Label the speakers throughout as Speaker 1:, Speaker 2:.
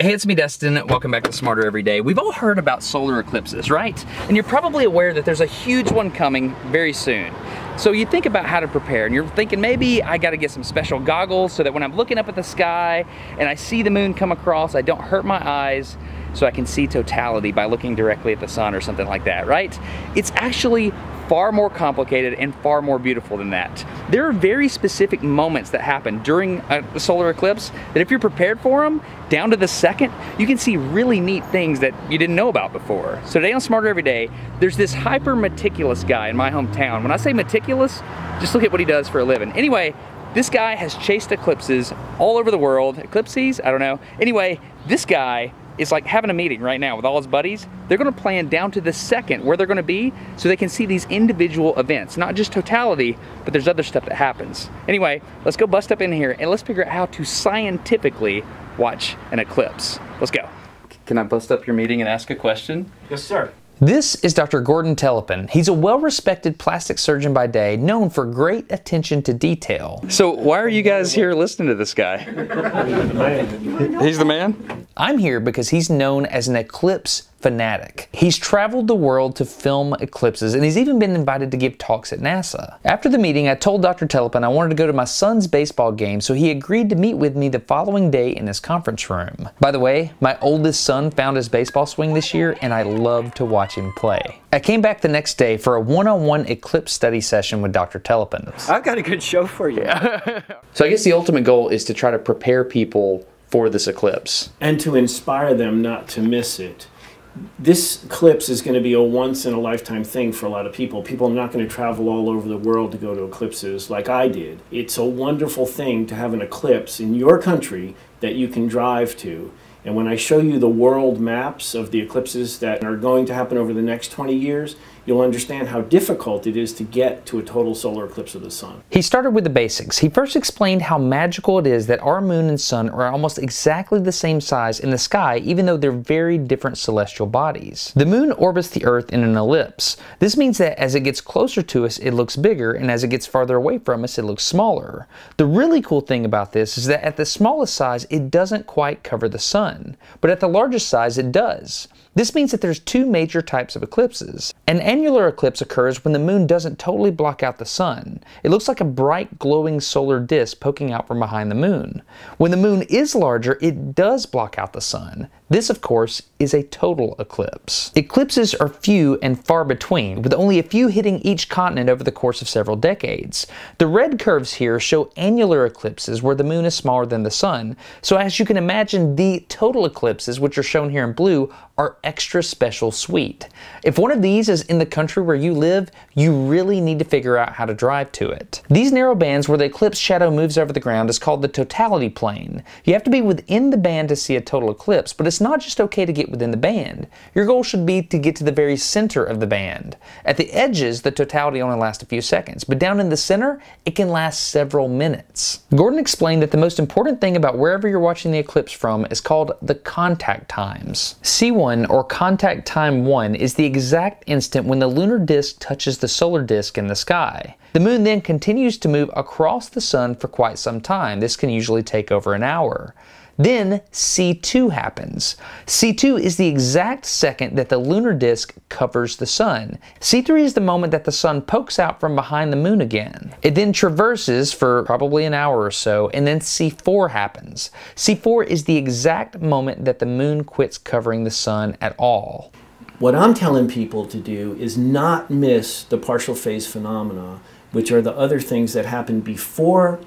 Speaker 1: Hey, it's me, Destin. Welcome back to Smarter Every Day. We've all heard about solar eclipses, right? And you're probably aware that there's a huge one coming very soon. So you think about how to prepare, and you're thinking maybe I gotta get some special goggles so that when I'm looking up at the sky and I see the moon come across, I don't hurt my eyes, so I can see totality by looking directly at the sun or something like that, right? It's actually far more complicated and far more beautiful than that. There are very specific moments that happen during a solar eclipse that if you're prepared for them, down to the second, you can see really neat things that you didn't know about before. So today on Smarter Every Day, there's this hyper meticulous guy in my hometown. When I say meticulous, just look at what he does for a living. Anyway, this guy has chased eclipses all over the world. Eclipses? I don't know. Anyway, this guy is like having a meeting right now with all his buddies. They're gonna plan down to the second where they're gonna be so they can see these individual events, not just totality, but there's other stuff that happens. Anyway, let's go bust up in here and let's figure out how to scientifically watch an eclipse. Let's go. Can I bust up your meeting and ask a question?
Speaker 2: Yes, sir.
Speaker 1: This is Dr. Gordon Telepin. He's a well-respected plastic surgeon by day, known for great attention to detail. So why are you guys here listening to this guy? He's the man? I'm here because he's known as an eclipse fanatic. He's traveled the world to film eclipses, and he's even been invited to give talks at NASA. After the meeting, I told Dr. Telepin I wanted to go to my son's baseball game, so he agreed to meet with me the following day in his conference room. By the way, my oldest son found his baseball swing this year, and I love to watch him play. I came back the next day for a one-on-one eclipse study session with Dr. Telepin.
Speaker 2: I've got a good show for you.
Speaker 1: So I guess the ultimate goal is to try to prepare people for this eclipse.
Speaker 3: And to inspire them not to miss it. This eclipse is going to be a once-in-a-lifetime thing for a lot of people. People are not going to travel all over the world to go to eclipses like I did. It's a wonderful thing to have an eclipse in your country that you can drive to. And when I show you the world maps of the eclipses that are going to happen over the next 20 years, you'll understand how difficult it is to get to a total solar eclipse of the sun.
Speaker 1: He started with the basics. He first explained how magical it is that our moon and sun are almost exactly the same size in the sky, even though they're very different celestial bodies. The moon orbits the Earth in an ellipse. This means that as it gets closer to us, it looks bigger, and as it gets farther away from us, it looks smaller. The really cool thing about this is that at the smallest size, it doesn't quite cover the sun, but at the largest size, it does. This means that there's two major types of eclipses. An annular eclipse occurs when the moon doesn't totally block out the sun. It looks like a bright glowing solar disk poking out from behind the moon. When the moon is larger, it does block out the sun. This, of course, is a total eclipse. Eclipses are few and far between, with only a few hitting each continent over the course of several decades. The red curves here show annular eclipses where the moon is smaller than the sun, so as you can imagine, the total eclipses, which are shown here in blue, are extra special sweet. If one of these is in the country where you live, you really need to figure out how to drive to it. These narrow bands where the eclipse shadow moves over the ground is called the Totality Plane. You have to be within the band to see a total eclipse, but it's not just okay to get within the band. Your goal should be to get to the very center of the band. At the edges, the totality only lasts a few seconds, but down in the center, it can last several minutes. Gordon explained that the most important thing about wherever you're watching the eclipse from is called the contact times. C1, or contact time 1, is the exact instant when the lunar disk touches the solar disk in the sky. The moon then continues to move across the sun for quite some time. This can usually take over an hour. Then C2 happens. C2 is the exact second that the lunar disk covers the sun. C3 is the moment that the sun pokes out from behind the moon again. It then traverses for probably an hour or so, and then C4 happens. C4 is the exact moment that the moon quits covering the sun at all.
Speaker 3: What I'm telling people to do is not miss the partial phase phenomena, which are the other things that happen before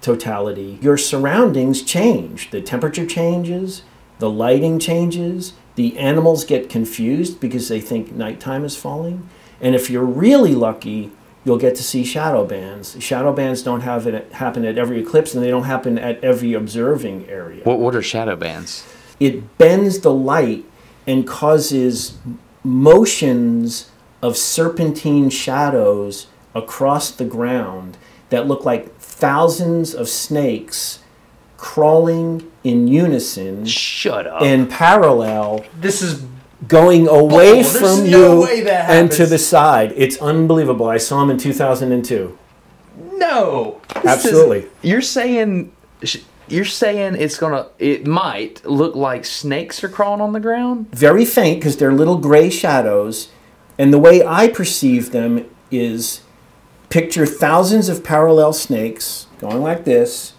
Speaker 3: totality. Your surroundings change. The temperature changes, the lighting changes, the animals get confused because they think nighttime is falling. And if you're really lucky, you'll get to see shadow bands. Shadow bands don't have it happen at every eclipse, and they don't happen at every observing area.
Speaker 1: What are shadow bands?
Speaker 3: It bends the light and causes motions of serpentine shadows across the ground that look like thousands of snakes crawling in unison.
Speaker 1: Shut up.
Speaker 3: In parallel.
Speaker 1: This is
Speaker 3: going away from you and
Speaker 1: happens.
Speaker 3: to the side. It's unbelievable. I saw him in 2002.
Speaker 1: No.
Speaker 3: Absolutely.
Speaker 1: You're saying You're saying it might look like snakes are crawling on the ground?
Speaker 3: Very faint, because they're little gray shadows. And the way I perceive them is picture thousands of parallel snakes going like this,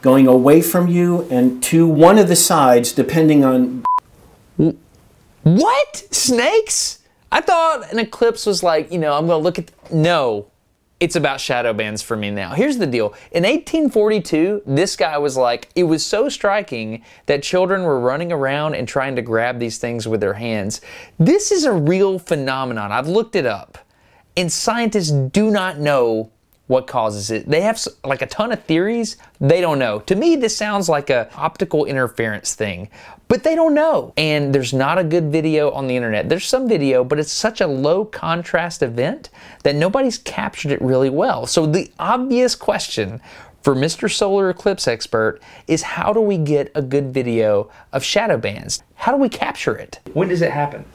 Speaker 3: going away from you and to one of the sides, depending on...
Speaker 1: What? Snakes? I thought an eclipse was like, I'm going to look at... No. It's about shadow bands for me now. Here's the deal. In 1842, this guy was like, it was so striking that children were running around and trying to grab these things with their hands. This is a real phenomenon. I've looked it up. And scientists do not know what causes it. They have like a ton of theories. They don't know. To me, this sounds like a optical interference thing, but they don't know. And there's not a good video on the internet. There's some video, but it's such a low contrast event that nobody's captured it really well. So the obvious question for Mr. Solar Eclipse Expert is, how do we get a good video of shadow bands? How do we capture it? When does it happen?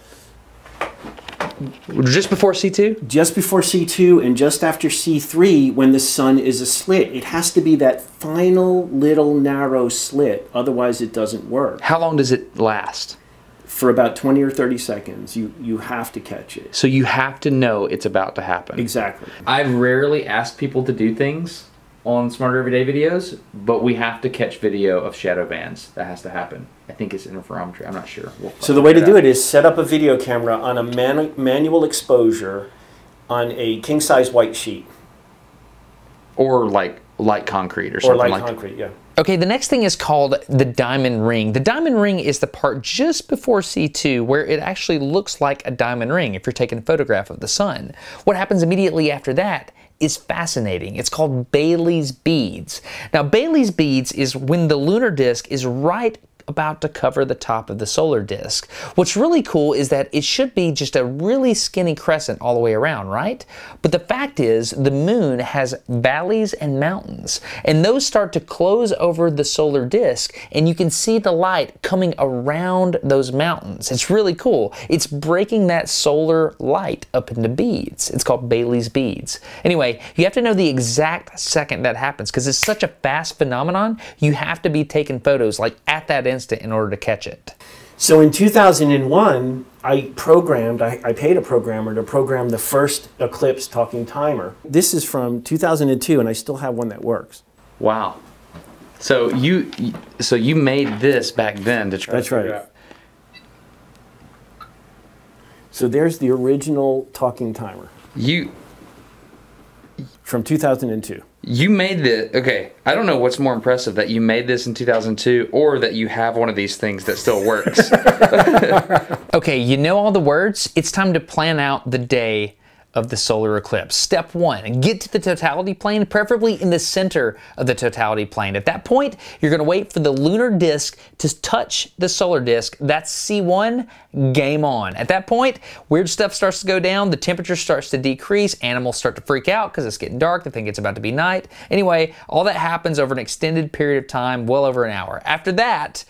Speaker 1: Just before C2?
Speaker 3: Just before C2 and just after C3, when the sun is a slit. It has to be that final little narrow slit, otherwise it doesn't work.
Speaker 1: How long does it last?
Speaker 3: For about 20 or 30 seconds. You have to catch it.
Speaker 1: So you have to know it's about to happen.
Speaker 3: Exactly.
Speaker 1: I've rarely asked people to do things on Smarter Everyday videos, but we have to catch video of shadow bands. That has to happen. I think it's interferometry. I'm not sure.
Speaker 3: So the way to do it is set up a video camera on a manual exposure on a king-size white sheet.
Speaker 1: Or like light concrete or something like that.
Speaker 3: Or light concrete, yeah.
Speaker 1: Okay, the next thing is called the diamond ring. The diamond ring is the part just before C2 where it actually looks like a diamond ring if you're taking a photograph of the sun. What happens immediately after that is fascinating. It's called Baily's beads. Now, Baily's beads is when the lunar disk is right about to cover the top of the solar disk. What's really cool is that it should be just a really skinny crescent all the way around, right? But the fact is, the moon has valleys and mountains, and those start to close over the solar disk, and you can see the light coming around those mountains. It's really cool. It's breaking that solar light up into beads. It's called Baily's beads. Anyway, you have to know the exact second that happens, because it's such a fast phenomenon, you have to be taking photos like at that instant in order to catch it.
Speaker 3: So in 2001, I paid a programmer to program the first Eclipse talking timer. This is from 2002, and I still have one that works.
Speaker 1: Wow. So you made this back then to try to figure out.
Speaker 3: So there's the original talking timer. From 2002.
Speaker 1: You made this, okay, I don't know what's more impressive, that you made this in 2002 or that you have one of these things that still works. Okay, you know all the words? It's time to plan out the day of the solar eclipse. Step 1, get to the totality plane, preferably in the center of the totality plane. At that point, you're going to wait for the lunar disk to touch the solar disk. That's C1, game on. At that point, weird stuff starts to go down, the temperature starts to decrease, animals start to freak out because it's getting dark, they think it's about to be night. Anyway, all that happens over an extended period of time, well over an hour. After that,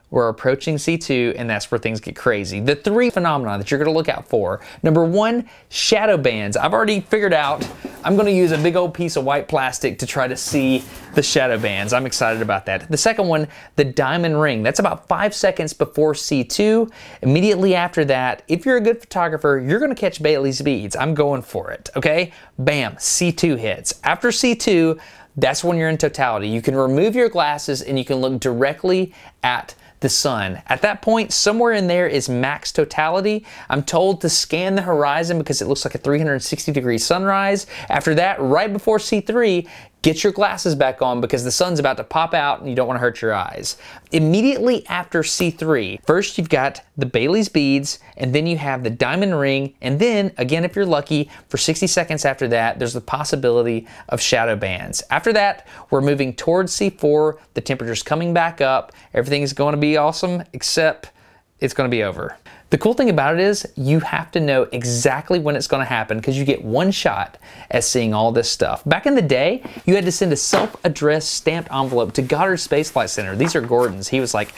Speaker 1: we're approaching C2, and that's where things get crazy. The 3 phenomena that you're going to look out for. Number 1, shadow bands. I've already figured out I'm going to use a big old piece of white plastic to try to see the shadow bands. I'm excited about that. The second one, the diamond ring. That's about 5 seconds before C2. Immediately after that, if you're a good photographer, you're going to catch Baily's beads. I'm going for it, okay? Bam, C2 hits. After C2, that's when you're in totality. You can remove your glasses and you can look directly at the sun. At that point, somewhere in there is max totality. I'm told to scan the horizon because it looks like a 360-degree sunrise. After that, right before C3, get your glasses back on because the sun's about to pop out and you don't want to hurt your eyes. Immediately after C3, first you've got the Baily's beads, and then you have the diamond ring, and then, again, if you're lucky, for 60 seconds after that, there's the possibility of shadow bands. After that, we're moving towards C4, the temperature's coming back up, everything is going to be awesome, except it's going to be over. The cool thing about it is you have to know exactly when it's going to happen because you get one shot at seeing all this stuff. Back in the day, you had to send a self-addressed stamped envelope to Goddard Space Flight Center. These are Gordon's. He was like,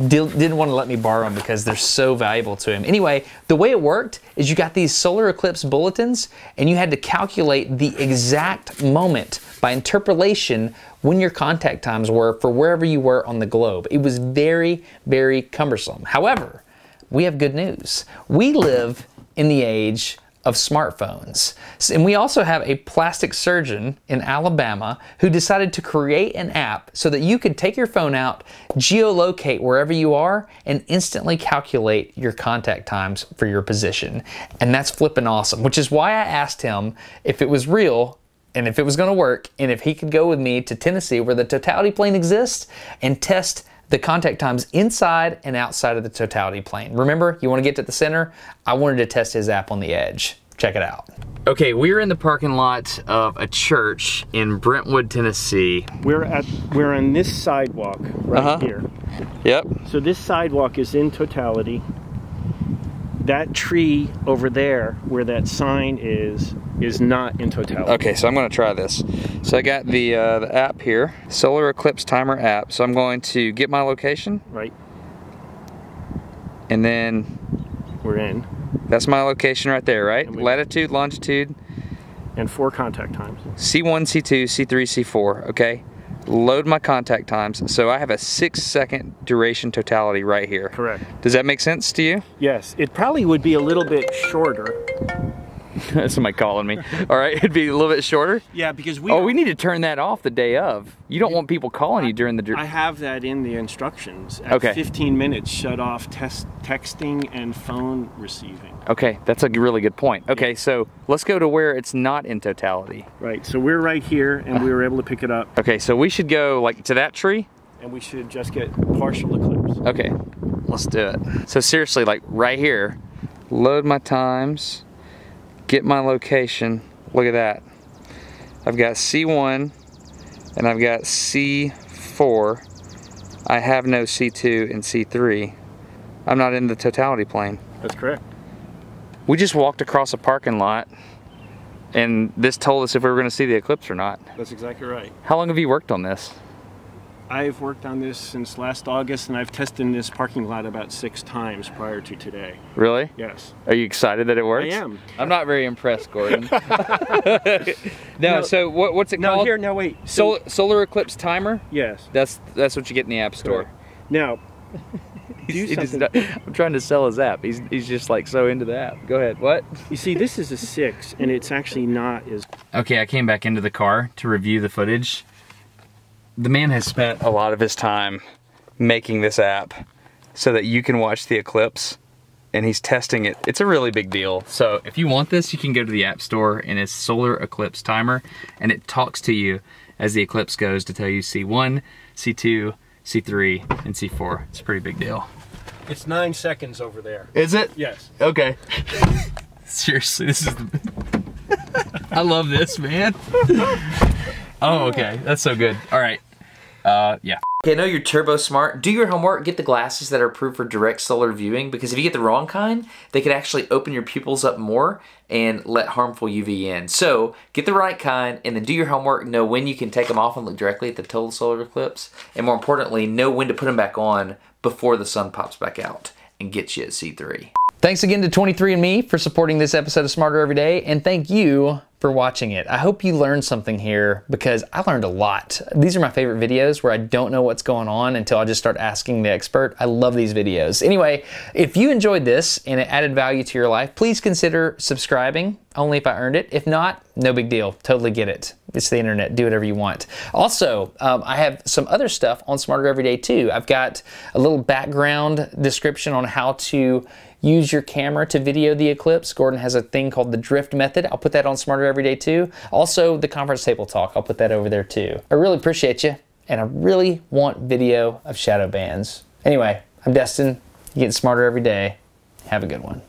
Speaker 1: didn't want to let me borrow them because they're so valuable to him. Anyway, the way it worked is you got these solar eclipse bulletins and you had to calculate the exact moment by interpolation when your contact times were for wherever you were on the globe. It was very, very cumbersome. However, we have good news. We live in the age of smartphones. And we also have a plastic surgeon in Alabama who decided to create an app so that you could take your phone out, geolocate wherever you are, and instantly calculate your contact times for your position. And that's flipping awesome, which is why I asked him if it was real and if it was going to work and if he could go with me to Tennessee where the Totality Plane exists and test the contact times inside and outside of the Totality Plane. Remember, you want to get to the center? I wanted to test his app on the edge. Check it out. Okay, we're in the parking lot of a church in Brentwood, Tennessee.
Speaker 3: We're on this sidewalk right here.
Speaker 1: Yep.
Speaker 3: So this sidewalk is in Totality. That tree over there where that sign is not in Totality.
Speaker 1: Okay, so I'm going to try this. So I got the app here, Solar Eclipse Timer app. So I'm going to get my location.
Speaker 3: Right.
Speaker 1: And then
Speaker 3: we're in.
Speaker 1: That's my location right there, right? Latitude, longitude.
Speaker 3: And 4 contact times.
Speaker 1: C1, C2, C3, C4, okay? Load my contact times. So I have a 6-second duration totality right here.
Speaker 3: Correct.
Speaker 1: Does that make sense to you?
Speaker 3: Yes, it probably would be a little bit shorter.
Speaker 1: That's somebody calling me. All right, it'd be a little bit shorter?
Speaker 3: Yeah, because
Speaker 1: we need to turn that off the day of. You don't want people calling you during the...
Speaker 3: I have that in the instructions. At
Speaker 1: okay.
Speaker 3: 15 minutes, shut off texting and phone receiving.
Speaker 1: Okay, that's a really good point. Okay, so let's go to where it's not in Totality.
Speaker 3: Right, so we're right here, and we were able to pick it up.
Speaker 1: Okay, so we should go like to that tree?
Speaker 3: And we should just get partial eclipse.
Speaker 1: Okay, let's do it. So seriously, like right here, load my times, get my location. Look at that. I've got C1 and I've got C4. I have no C2 and C3. I'm not in the Totality Plane.
Speaker 3: That's correct.
Speaker 1: We just walked across a parking lot and this told us if we were going to see the eclipse or not.
Speaker 3: That's exactly right.
Speaker 1: How long have you worked on this?
Speaker 3: I've worked on this since last August, and I've tested in this parking lot about 6 times prior to today.
Speaker 1: Really?
Speaker 3: Yes.
Speaker 1: Are you excited that it works?
Speaker 3: I am.
Speaker 1: I'm not very impressed, Gordon. No, so what's it called?
Speaker 3: No, here, no, wait.
Speaker 1: Solar Eclipse Timer?
Speaker 3: Yes.
Speaker 1: That's what you get in the App Store.
Speaker 3: Correct. Now,
Speaker 1: I'm trying to sell his app. He's just like so into the app. Go ahead. What?
Speaker 3: You see, this is a 6, and it's actually not as...
Speaker 1: Okay, I came back into the car to review the footage. The man has spent a lot of his time making this app so that you can watch the eclipse, and he's testing it. It's a really big deal. So if you want this, you can go to the App Store, and it's Solar Eclipse Timer, and it talks to you as the eclipse goes to tell you C1, C2, C3, and C4. It's a pretty big deal.
Speaker 3: It's 9 seconds over there.
Speaker 1: Is it?
Speaker 3: Yes.
Speaker 1: Okay. Seriously, this is the... I love this, man. Oh, okay. That's so good. All right. Yeah. Okay, I know you're turbo smart. Do your homework. Get the glasses that are approved for direct solar viewing, because if you get the wrong kind, they could actually open your pupils up more and let harmful UV in. So get the right kind, and then do your homework. Know when you can take them off and look directly at the total solar eclipse, and more importantly, know when to put them back on before the sun pops back out and gets you at C3. Thanks again to 23andMe for supporting this episode of Smarter Every Day, and thank you for watching it. I hope you learned something here, because I learned a lot. These are my favorite videos where I don't know what's going on until I just start asking the expert. I love these videos. Anyway, if you enjoyed this and it added value to your life, please consider subscribing, only if I earned it. If not, no big deal. Totally get it. It's the internet. Do whatever you want. Also, I have some other stuff on Smarter Every Day too. I've got a little background description on how to use your camera to video the eclipse. Gordon has a thing called the drift method. I'll put that on Smarter Every Day too. Also, the conference table talk, I'll put that over there too. I really appreciate you, and I really want video of shadow bands. Anyway, I'm Destin. You're getting smarter every day. Have a good one.